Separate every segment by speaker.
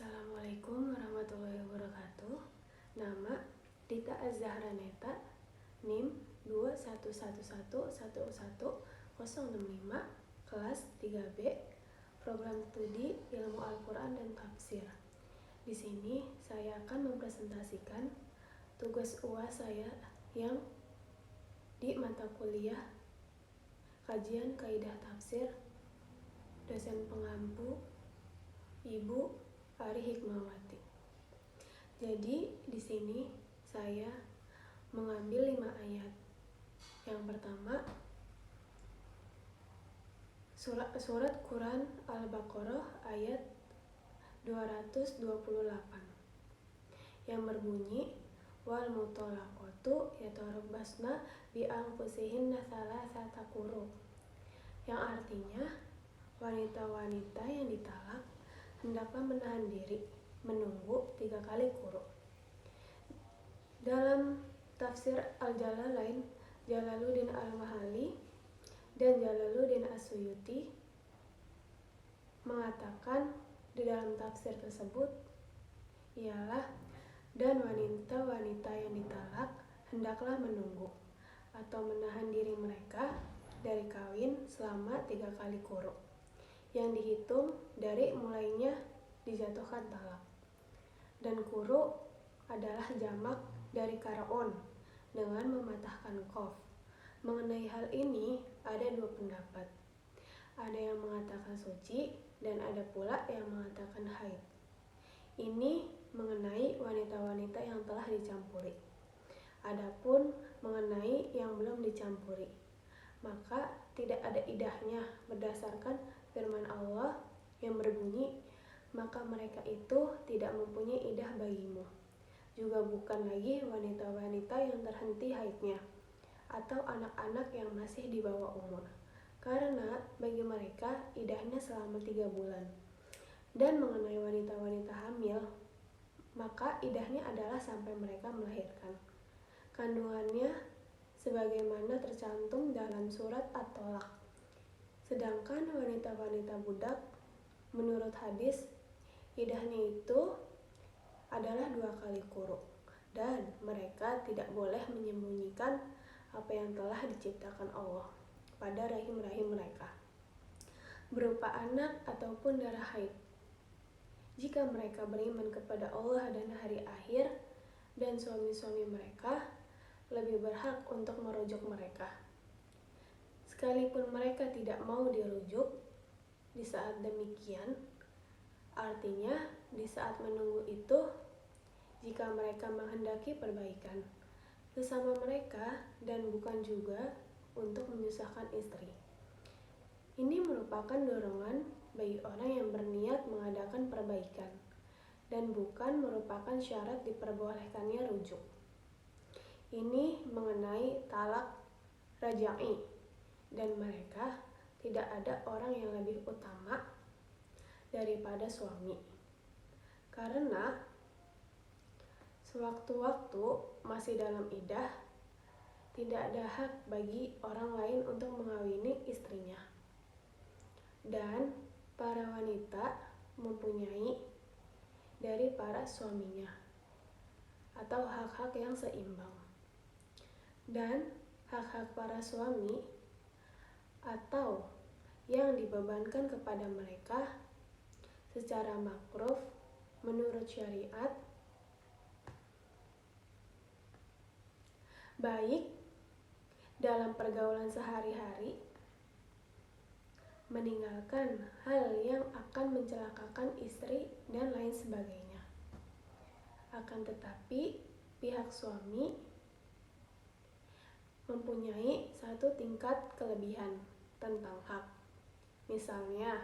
Speaker 1: Assalamualaikum warahmatullahi wabarakatuh. Nama Dita Az-Zahraneta, NIM 211111065, kelas 3B, program studi Ilmu Al-Quran dan Tafsir. Di sini saya akan mempresentasikan tugas UAS saya yang di mata kuliah Kajian Kaidah Tafsir, dosen pengampu Ibu Ari Hikmawati. Jadi di sini saya mengambil 5 ayat. Yang pertama, surat Quran Al-Baqarah ayat 228 yang berbunyi wal mutallaqatu yatarabbasna bi anfusihinna thalathata quru, yang artinya wanita-wanita yang ditalak hendaklah menahan diri menunggu 3 kali quru. Dalam tafsir Al-Jalalain, Jalaluddin Al-Mahalli dan Jalaluddin As-Suyuti mengatakan di dalam tafsir tersebut ialah dan wanita-wanita yang ditalak hendaklah menunggu atau menahan diri mereka dari kawin selama 3 kali quru yang dihitung dari mulainya dijatuhkan talak. Dan quru adalah jamak dari qara'un dengan mematahkan qaf. Mengenai hal ini ada 2 pendapat. Ada yang mengatakan suci dan ada pula yang mengatakan haid. Ini mengenai wanita-wanita yang telah dicampuri. Adapun mengenai yang belum dicampuri, maka tidak ada idahnya berdasarkan firman Allah yang berbunyi, maka mereka itu tidak mempunyai idah bagimu. Juga bukan lagi wanita-wanita yang terhenti haidnya atau anak-anak yang masih di bawah umur, karena bagi mereka idahnya selama 3 bulan. Dan mengenai wanita-wanita hamil, maka idahnya adalah sampai mereka melahirkan. Kandungannya sebagaimana tercantum dalam surat At-Tolak. Sedangkan wanita-wanita budak, menurut hadis, idahnya itu adalah 2 kali quru, dan mereka tidak boleh menyembunyikan apa yang telah diciptakan Allah pada rahim-rahim mereka, berupa anak ataupun darah haid. Jika mereka beriman kepada Allah dan hari akhir, dan suami-suami mereka lebih berhak untuk merujuk mereka. Sekalipun mereka tidak mau dirujuk di saat demikian, artinya di saat menunggu itu, jika mereka menghendaki perbaikan sesama mereka dan bukan juga untuk menyusahkan istri. Ini merupakan dorongan bagi orang yang berniat mengadakan perbaikan dan bukan merupakan syarat diperbolehkannya rujuk. Ini mengenai talak raj'i, dan mereka tidak ada orang yang lebih utama daripada suami, karena sewaktu-waktu masih dalam idah, tidak ada hak bagi orang lain untuk mengawini istrinya. Dan para wanita mempunyai dari para suaminya atau hak-hak yang seimbang. Dan hak-hak para suami atau yang dibebankan kepada mereka secara makruf menurut syariat, baik dalam pergaulan sehari-hari, meninggalkan hal yang akan mencelakakan istri dan lain sebagainya. Akan tetapi pihak suami mempunyai satu tingkat kelebihan tentang hak, misalnya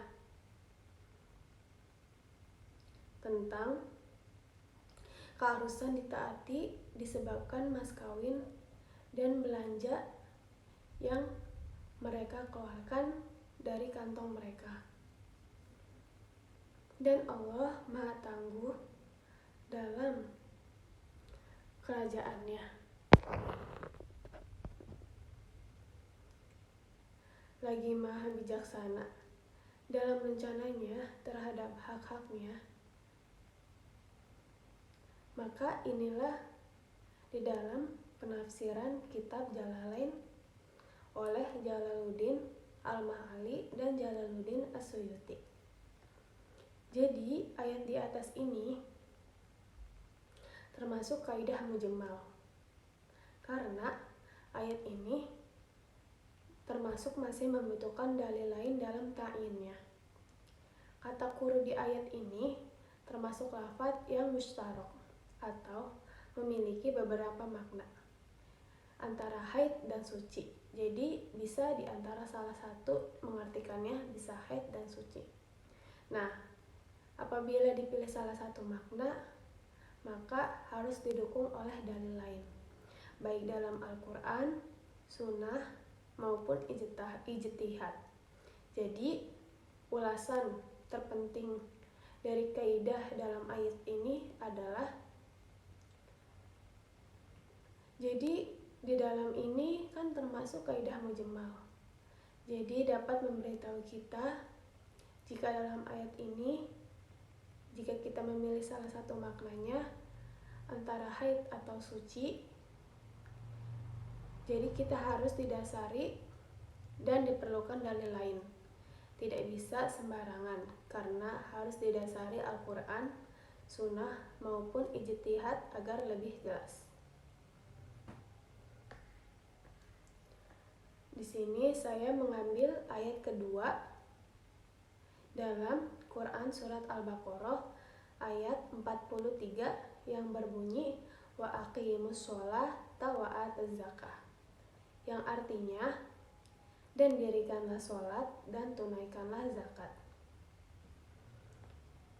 Speaker 1: tentang keharusan ditaati disebabkan mas kawin dan belanja yang mereka keluarkan dari kantong mereka. Dan Allah Maha Tangguh dalam kerajaannya, lagi Maha Bijaksana dalam rencananya terhadap hak-haknya Maka inilah di dalam penafsiran kitab Jalalain oleh Jalaluddin Al-Ma'ali dan Jalaluddin As-Suyuti. Jadi ayat di atas ini termasuk kaidah mujmal, karena ayat ini termasuk masih membutuhkan dalil lain dalam ta'yinnya. Kata kuru di ayat ini termasuk lafaz yang mustarok atau memiliki beberapa makna antara haid dan suci. Jadi bisa di antara salah satu mengartikannya bisa haid dan suci. Nah, apabila dipilih salah satu makna, maka harus didukung oleh dalil lain, baik dalam Al-Quran, Sunnah, maupun ijtihad. Jadi, ulasan terpenting dari kaidah dalam ayat ini adalah, jadi di dalam ini kan termasuk kaidah mujmal. Jadi dapat memberitahu kita jika dalam ayat ini, jika kita memilih salah satu maknanya antara haid atau suci, jadi kita harus didasari dan diperlukan dalil lain. Tidak bisa sembarangan karena harus didasari Al-Quran, Sunnah, maupun ijtihad agar lebih jelas. Di sini saya mengambil ayat kedua dalam Quran surat Al-Baqarah ayat 43 yang berbunyi wa aqimus sholata wa atuz zakah, yang artinya dan dirikanlah sholat dan tunaikanlah zakat.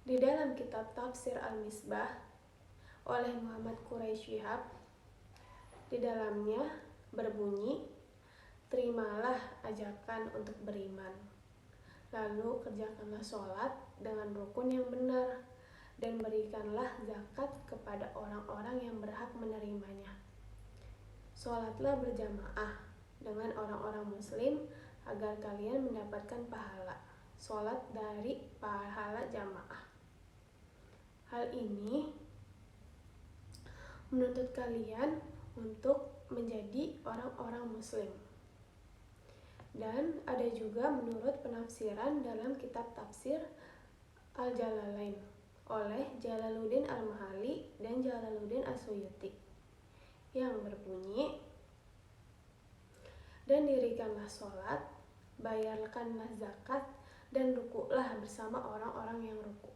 Speaker 1: Di dalam kitab Tafsir Al-Misbah oleh Muhammad Quraish Shihab, di dalamnya berbunyi, terimalah ajakan untuk beriman, lalu kerjakanlah sholat dengan rukun yang benar, dan berikanlah zakat kepada orang-orang yang berhak menerimanya. Sholatlah berjamaah dengan orang-orang muslim agar kalian mendapatkan pahala sholat dari pahala jamaah. Hal ini menuntut kalian untuk menjadi orang-orang muslim. Dan ada juga menurut penafsiran dalam kitab tafsir Al-Jalalain oleh Jalaluddin Al-Mahali dan Jalaluddin As-Suyuti yang berbunyi, dan dirikanlah sholat, bayarkanlah zakat, dan rukuklah bersama orang-orang yang rukuk.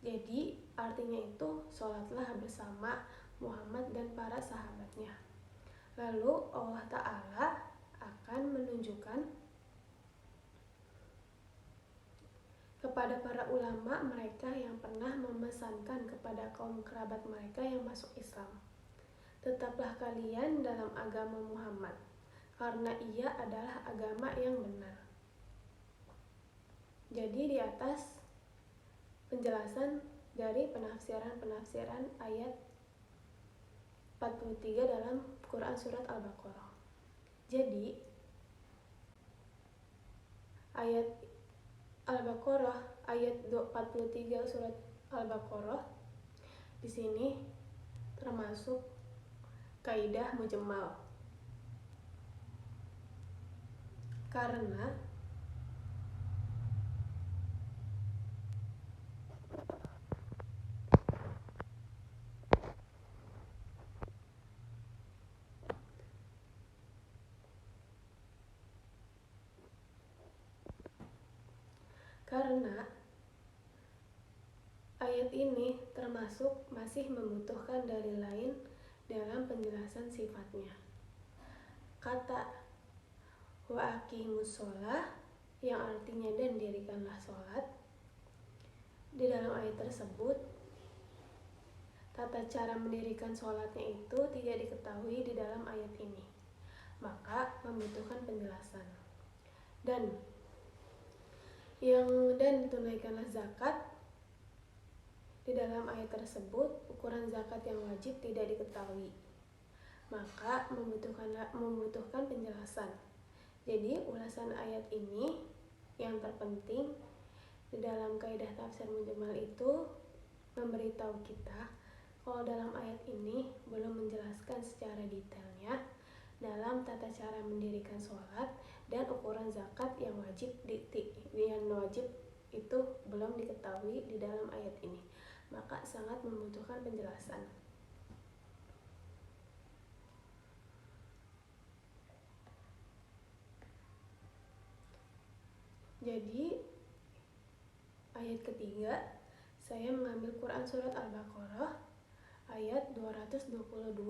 Speaker 1: Jadi artinya itu sholatlah bersama Muhammad dan para sahabatnya. Lalu Allah Ta'ala akan menunjukkan kepada para ulama mereka yang pernah memesankan kepada kaum kerabat mereka yang masuk Islam, tetaplah kalian dalam agama Muhammad, karena ia adalah agama yang benar. Jadi di atas penjelasan dari penafsiran ayat 43 dalam Quran surat Al-Baqarah. Jadi ayat Al-Baqarah ayat 43 surat Al-Baqarah di sini termasuk kaidah mujmal, karena ayat ini termasuk masih membutuhkan dalil lain dalam penjelasan sifatnya. Kata wa aqimus sholah yang artinya dan dirikanlah sholat, di dalam ayat tersebut tata cara mendirikan sholatnya itu tidak diketahui di dalam ayat ini, maka membutuhkan penjelasan. Dan tunaikanlah zakat, di dalam ayat tersebut ukuran zakat yang wajib tidak diketahui, maka membutuhkan penjelasan. Jadi ulasan ayat ini yang terpenting di dalam kaidah tafsir mujmal itu memberitahu kita Kalau dalam ayat ini belum menjelaskan secara detailnya dalam tata cara mendirikan sholat dan ukuran zakat yang wajib itu belum diketahui di dalam ayat ini, maka sangat membutuhkan penjelasan. Jadi ayat ketiga, saya mengambil Quran surat Al-Baqarah ayat 222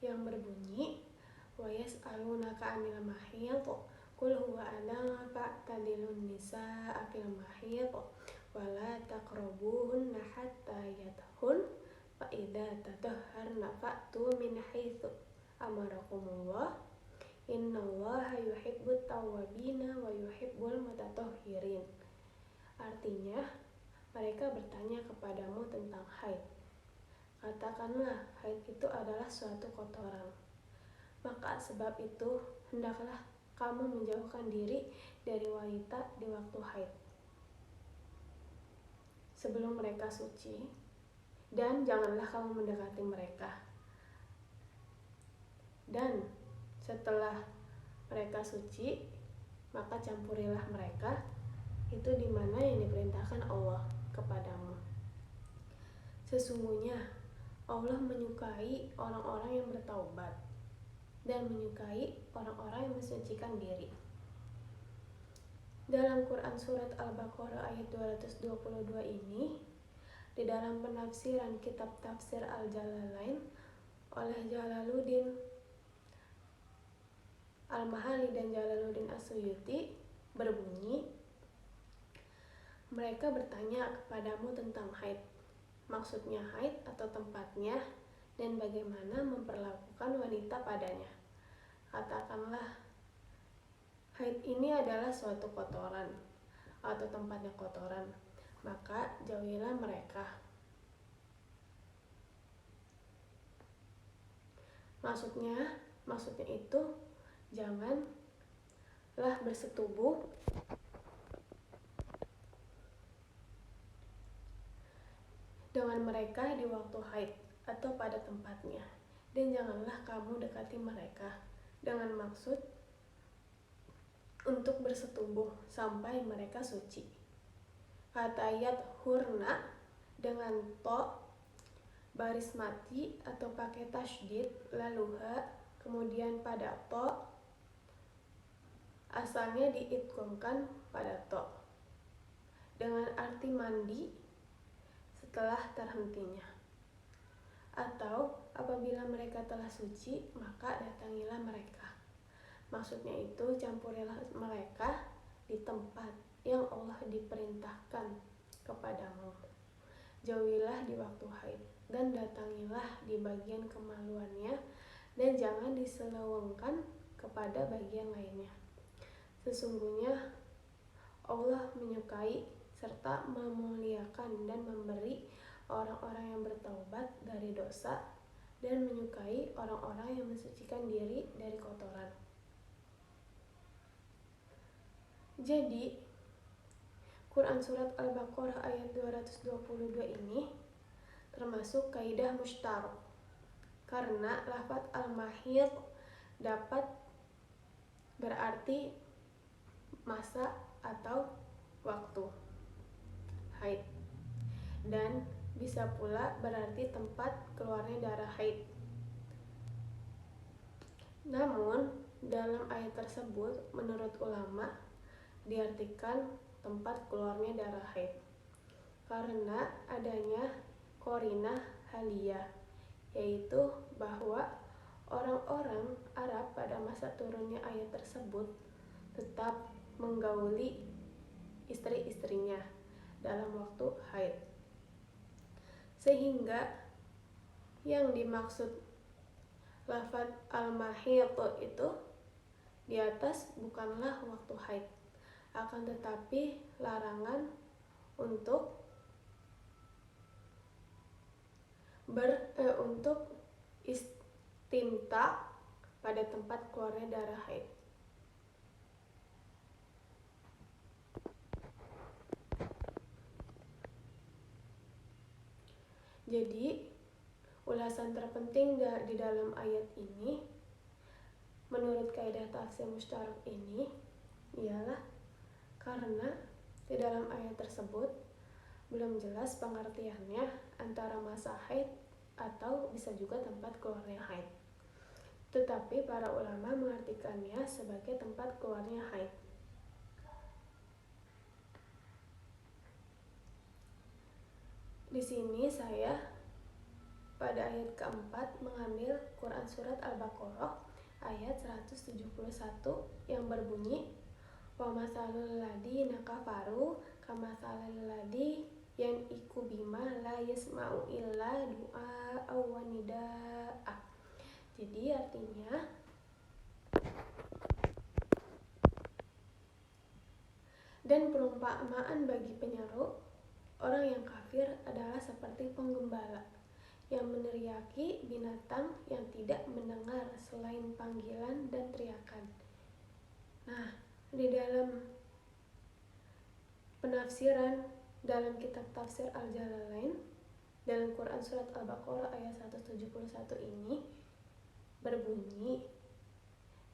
Speaker 1: yang berbunyi, wa yas'alunaka 'anil mahiyid qul huwa adhan fa'tadilun nisaa fil mahiyid wa la taqrabuhunna hatta yatahun fa idza tatahharna fa'tu min haitsu amarakumullah innallaha yuhibbut tawwabina wa yuhibbul mutatahhirin. Artinya, mereka bertanya kepadamu tentang haid. Katakanlah, haid itu adalah suatu kotoran. Maka sebab itu, hendaklah kamu menjauhkan diri dari wanita di waktu haid sebelum mereka suci, dan janganlah kamu mendekati mereka. Dan setelah mereka suci, maka campurilah mereka. Itu di mana yang diperintahkan Allah kepadamu. Sesungguhnya Allah menyukai orang-orang yang bertaubat dan menyukai orang-orang yang mensucikan diri. Dalam Quran surat Al-Baqarah ayat 222 ini, di dalam penafsiran kitab tafsir Al-Jalalain oleh Jalaluddin Al-Mahali dan Jalaluddin As-Suyuti berbunyi, mereka bertanya kepadamu tentang haid. Maksudnya haid atau tempatnya dan bagaimana memperlakukan wanita padanya. Katakanlah, haid ini adalah suatu kotoran atau tempatnya kotoran, maka jauhilah mereka. Maksudnya itu janganlah bersetubuh dengan mereka di waktu haid atau pada tempatnya, dan janganlah kamu dekati mereka dengan maksud untuk bersetubuh sampai mereka suci. Kata ayat hurna dengan to baris mati atau pakai tasydid lalu ha kemudian pada to, asalnya diidghamkan pada to dengan arti mandi setelah terhentinya, atau apabila mereka telah suci maka datangilah mereka. Maksudnya itu campurilah mereka di tempat yang Allah diperintahkan kepadamu. Jauhilah di waktu haid dan datangilah di bagian kemaluannya, dan jangan diselewengkan kepada bagian lainnya. Sesungguhnya Allah menyukai serta memuliakan dan memberi orang-orang yang bertaubat dari dosa dan menyukai orang-orang yang mensucikan diri dari kotoran. Jadi, Quran surat Al-Baqarah ayat 222 ini termasuk kaidah mushtarak, karena lafaz al-mahid dapat berarti masa atau waktu haid, dan bisa pula berarti tempat keluarnya darah haid. Namun, dalam ayat tersebut menurut ulama diartikan tempat keluarnya darah haid karena adanya qarinah haliyah, yaitu bahwa orang-orang Arab pada masa turunnya ayat tersebut tetap menggauli istri-istrinya dalam waktu haid, sehingga yang dimaksud lafaz al-mahid itu di atas bukanlah waktu haid, akan tetapi larangan untuk istimta pada tempat keluarnya darah haid. Jadi ulasan terpenting di dalam ayat ini menurut kaidah tafsir mustarak ini ialah karena di dalam ayat tersebut belum jelas pengertiannya antara masa haid atau bisa juga tempat keluarnya haid. Tetapi para ulama mengartikannya sebagai tempat keluarnya haid. Di sini saya pada ayat keempat mengambil Quran Surat Al-Baqarah ayat 171 yang berbunyi wa masalul ladina kafaru kamasalil ladzi yan'iku bima la yasma'u illa du'a aw nidaa. Jadi artinya dan perumpamaan bagi penyeru orang yang kafir adalah seperti penggembala yang meneriaki binatang yang tidak mendengar selain panggilan dan teriakan. Nah, di dalam penafsiran dalam kitab tafsir Al-Jalalain dalam Quran Surat Al-Baqarah ayat 171 ini berbunyi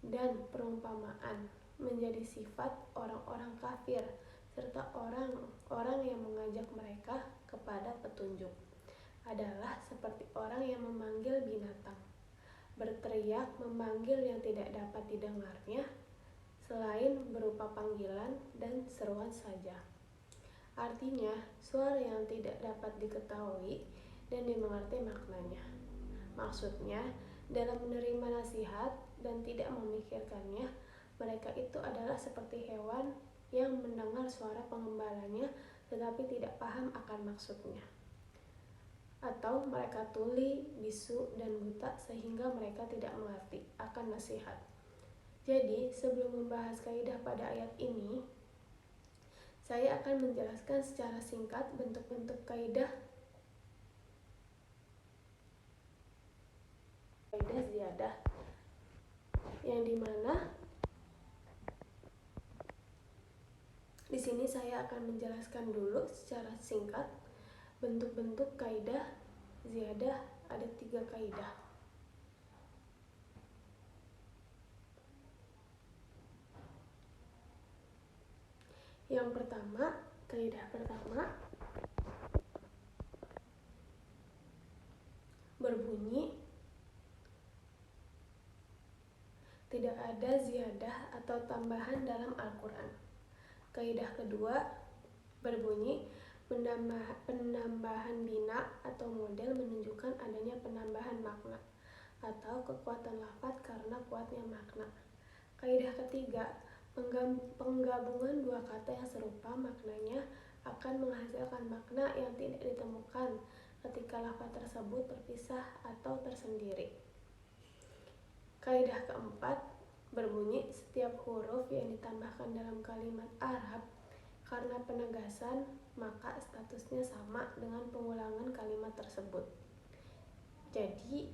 Speaker 1: dan perumpamaan menjadi sifat orang-orang kafir serta orang-orang yang mengajak mereka kepada petunjuk adalah seperti orang yang memanggil binatang, berteriak memanggil yang tidak dapat didengarnya selain berupa panggilan dan seruan saja. Artinya, suara yang tidak dapat diketahui dan dimengerti maknanya. Maksudnya, dalam menerima nasihat dan tidak memikirkannya, mereka itu adalah seperti hewan yang mendengar suara penggembalanya tetapi tidak paham akan maksudnya. Atau mereka tuli, bisu, dan buta sehingga mereka tidak mengerti akan nasihat. Jadi, sebelum membahas kaidah pada ayat ini, saya akan menjelaskan secara singkat bentuk-bentuk kaidah ziyadah, yang dimana di sini saya akan menjelaskan dulu secara singkat bentuk-bentuk kaidah ziyadah. Ada 3 kaidah. Yang pertama, kaidah pertama berbunyi tidak ada ziyadah atau tambahan dalam Al-Quran. Kaidah kedua berbunyi penambahan bina atau model menunjukkan adanya penambahan makna atau kekuatan lafaz karena kuatnya makna. Kaidah ketiga, penggabungan 2 kata yang serupa maknanya akan menghasilkan makna yang tidak ditemukan ketika lafaz tersebut terpisah atau tersendiri. Kaidah keempat berbunyi setiap huruf yang ditambahkan dalam kalimat Arab karena penegasan maka statusnya sama dengan pengulangan kalimat tersebut. Jadi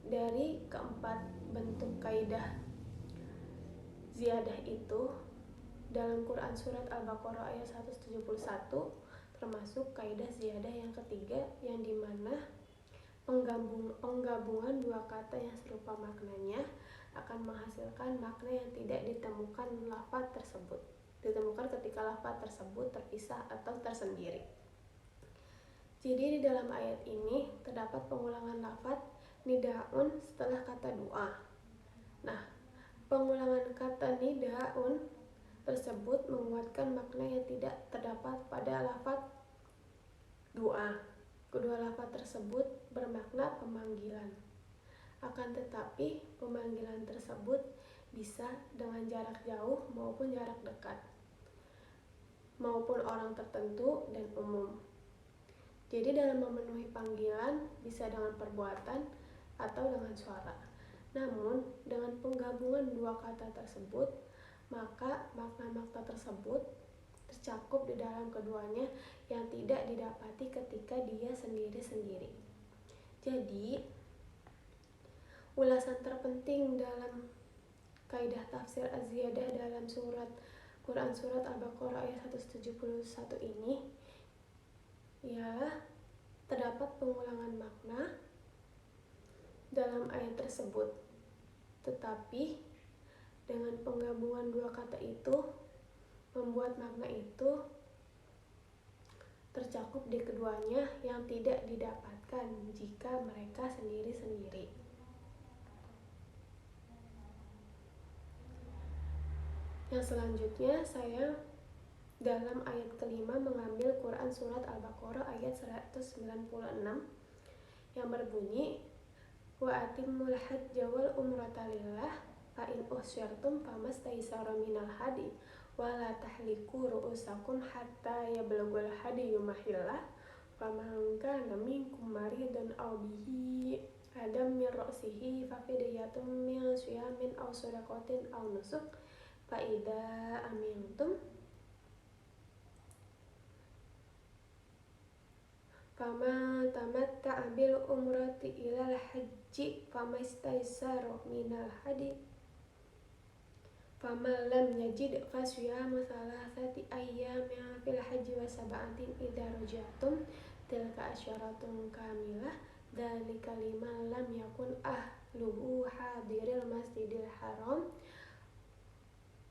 Speaker 1: dari keempat bentuk kaidah ziyadah itu dalam Quran Surat Al-Baqarah ayat 171 termasuk kaidah ziyadah yang ketiga yang dimana penggabungan 2 kata yang serupa maknanya akan menghasilkan makna yang tidak ditemukan ketika lafaz tersebut terpisah atau tersendiri. Jadi di dalam ayat ini terdapat pengulangan lafaz nidaun setelah kata doa. Nah, pengulangan kata nidaun tersebut menguatkan makna yang tidak terdapat pada lafaz doa. Kedua lafaz tersebut bermakna pemanggilan. Akan tetapi pemanggilan tersebut bisa dengan jarak jauh maupun jarak dekat, maupun orang tertentu dan umum. Jadi dalam memenuhi panggilan bisa dengan perbuatan atau dengan suara. Namun dengan penggabungan 2 kata tersebut, maka makna-makna tersebut tercakup di dalam keduanya yang tidak didapati ketika dia sendiri-sendiri. Jadi ulasan terpenting dalam kaidah tafsir az-ziyadah dalam Quran Surat Al-Baqarah ayat 171 ini ialah terdapat pengulangan makna dalam ayat tersebut. Tetapi dengan penggabungan dua kata itu membuat makna itu tercakup di keduanya yang tidak didapatkan jika mereka sendiri-sendiri. Yang selanjutnya saya dalam ayat kelima mengambil Quran Surat Al-Baqarah ayat 196 yang berbunyi wa atimmul hajja wal umrata lillah fa in uhsirtum famastaysara minal hadi wa la tahliku ru'usakum hatta yablughul hadiyu mahillah faman kana minkum maridun aw bihi adam min ra'sihi fa fidyatun min siyamin aw shadaqatin aw nusuk fa idza amintum fama tamatta'a bil umrati ilal hajji famastaysara minal hadi faman lam yajid fasyamu thalathati ayyamin fil hajji wa sab'atin idza raja'tum tilka asyaratun kamilah dzalika liman lam yakun ahluhu hadiril masjidil haram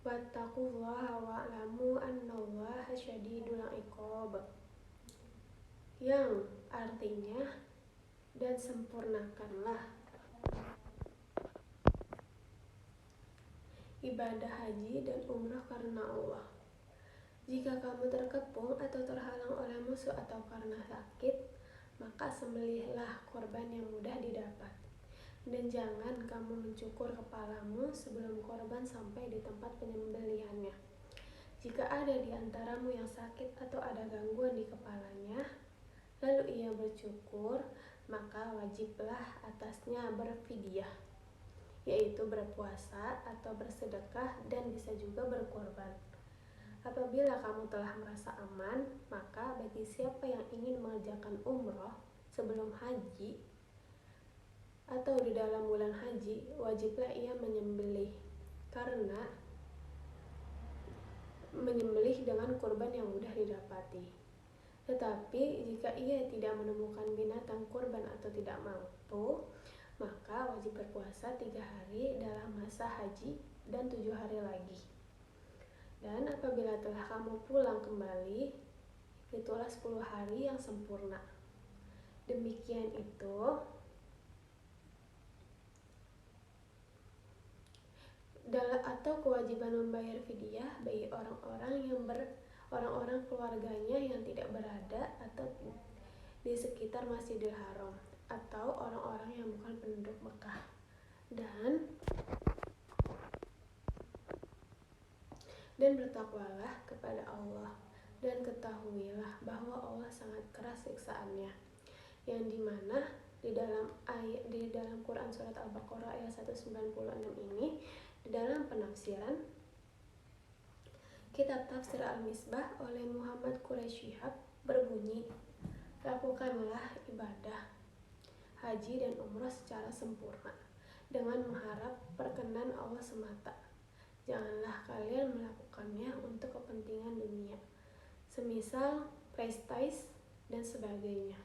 Speaker 1: wattaqullaha wa'lamu annallaha syadidul iqab, yang artinya dan sempurnakanlah ibadah haji dan umrah karena Allah. Jika kamu terkepung atau terhalang oleh musuh atau karena sakit, maka sembelihlah korban yang mudah didapat. Dan jangan kamu mencukur kepalamu sebelum korban sampai di tempat penyembelihannya. Jika ada di antaramu yang sakit atau ada gangguan di kepalanya, lalu ia bercukur, maka wajiblah atasnya berfidyah, yaitu berpuasa atau bersedekah dan bisa juga berkorban. Apabila kamu telah merasa aman, maka bagi siapa yang ingin mengerjakan umroh sebelum haji atau di dalam bulan haji, wajiblah ia menyembelih, karena menyembelih dengan kurban yang mudah didapati. Tetapi jika ia tidak menemukan binatang kurban atau tidak mampu, maka wajib berpuasa 3 hari dalam masa haji dan 7 hari lagi. Dan apabila telah kamu pulang kembali, itulah 10 hari yang sempurna. Demikian itu atau kewajiban membayar fidyah bagi orang-orang keluarganya yang tidak berada atau di sekitar Masjidil Haram atau orang-orang yang bukan penduduk Mekah. Dan bertakwalah kepada Allah dan ketahuilah bahwa Allah sangat keras siksaannya, yang dimana di dalam Quran Surat Al-Baqarah ayat 196 ini, di dalam penafsiran Kitab Tafsir Al-Misbah oleh Muhammad Quraisy Shihab berbunyi, lakukanlah ibadah haji dan umrah secara sempurna dengan mengharap perkenan Allah semata. Janganlah kalian melakukannya untuk kepentingan dunia, semisal prestis dan sebagainya.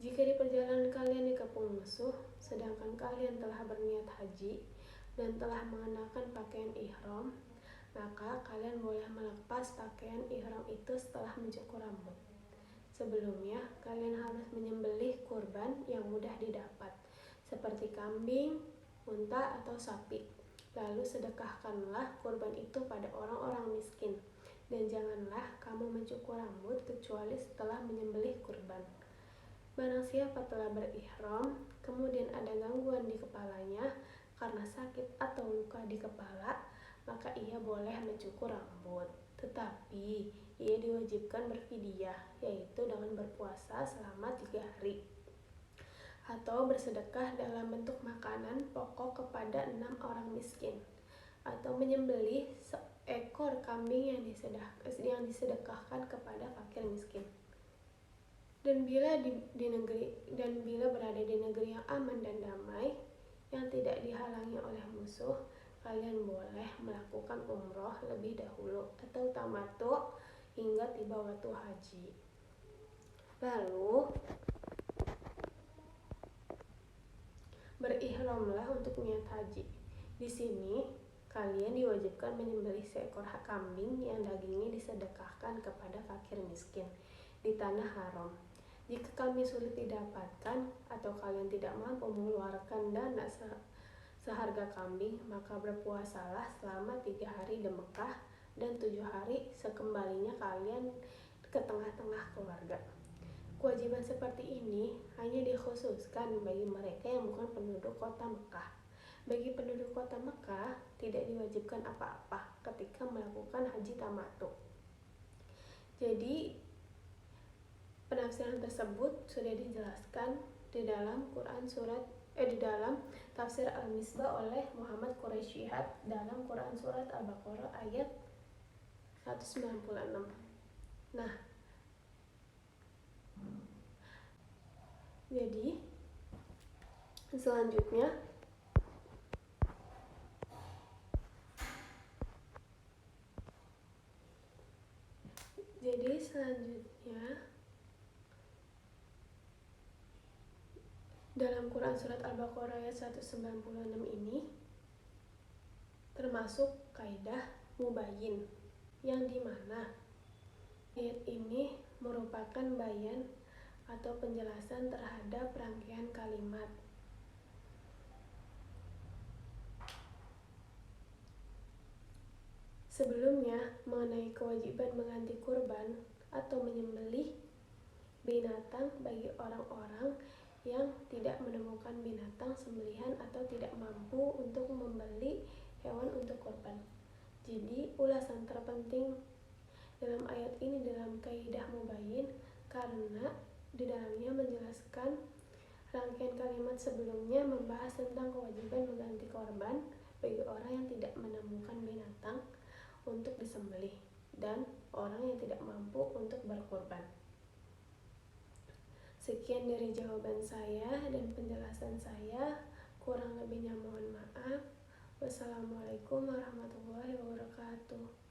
Speaker 1: Jika di perjalanan kalian dikepung musuh, sedangkan kalian telah berniat haji dan telah mengenakan pakaian ihram, maka kalian boleh melepas pakaian ihram itu setelah mencukur rambut. Sebelumnya, kalian harus menyembelih kurban yang mudah didapat, seperti kambing, unta, atau sapi. Lalu sedekahkanlah kurban itu pada orang-orang miskin, dan janganlah kamu mencukur rambut kecuali setelah menyembelih kurban. Barang siapa telah berihram, kemudian ada gangguan di kepalanya karena sakit atau luka di kepala, maka ia boleh mencukur rambut. Tetapi ia diwajibkan berfidyah, yaitu dengan berpuasa selama 3 hari. Atau bersedekah dalam bentuk makanan pokok kepada 6 orang miskin, atau menyembelih seekor kambing yang disedekahkan kepada fakir miskin. Dan bila berada di negeri yang aman dan damai, yang tidak dihalangi oleh musuh, kalian boleh melakukan umroh lebih dahulu atau tamattu hingga tiba waktu haji. Lalu Berihramlah untuk niat haji. Di sini kalian diwajibkan menyembelih seekor kambing yang dagingnya disedekahkan kepada fakir miskin di tanah haram. Jika kambing sulit didapatkan atau kalian tidak mampu mengeluarkan dana seharga kambing, maka berpuasalah selama 3 hari di Mekah dan 7 hari sekembalinya kalian ke tengah-tengah keluarga. Kewajiban seperti ini hanya dikhususkan bagi mereka yang bukan penduduk kota Mekah. Bagi penduduk kota Mekah, tidak diwajibkan apa-apa ketika melakukan haji tamattu. Jadi, penafsiran tersebut sudah dijelaskan di dalam di dalam tafsir Al-Misbah oleh Muhammad Quraisy Shihab dalam Quran surat Al-Baqarah ayat 196. Nah, jadi selanjutnya dalam Quran surat Al-Baqarah ayat 196 ini termasuk kaidah mubayyin, yang dimana ayat ini merupakan bayan atau penjelasan terhadap rangkaian kalimat. Sebelumnya, mengenai kewajiban mengganti kurban atau menyembelih binatang bagi orang-orang yang tidak menemukan binatang sembelihan atau tidak mampu untuk membeli hewan untuk kurban. Jadi, ulasan terpenting dalam ayat ini dalam kaidah mubayyin karena di dalamnya menjelaskan rangkaian kalimat sebelumnya membahas tentang kewajiban mengganti korban bagi orang yang tidak menemukan binatang untuk disembelih dan orang yang tidak mampu untuk berkorban. Sekian dari jawaban saya dan penjelasan saya. Kurang lebihnya mohon maaf. Wassalamualaikum warahmatullahi wabarakatuh.